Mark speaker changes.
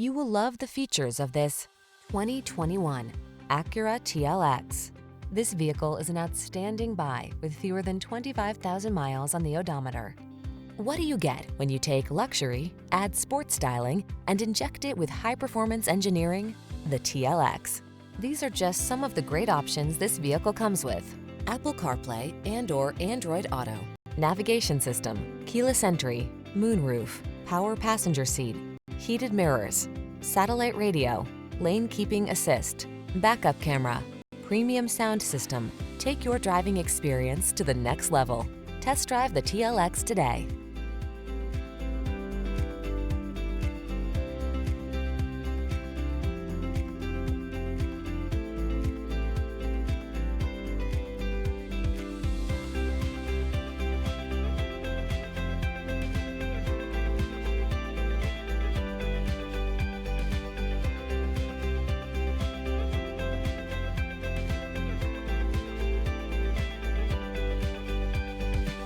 Speaker 1: You will love the features of this 2021 Acura TLX. This vehicle is an outstanding buy with fewer than 25,000 miles on the odometer. What do you get when you take luxury, add sport styling, and inject it with high-performance engineering? The TLX. These are just some of the great options this vehicle comes with: Apple CarPlay and/or Android Auto, navigation system, keyless entry, moonroof, power passenger seat, heated mirrors, satellite radio, lane keeping assist, backup camera, premium sound system. Take your driving experience to the next level. Test drive the TLX today.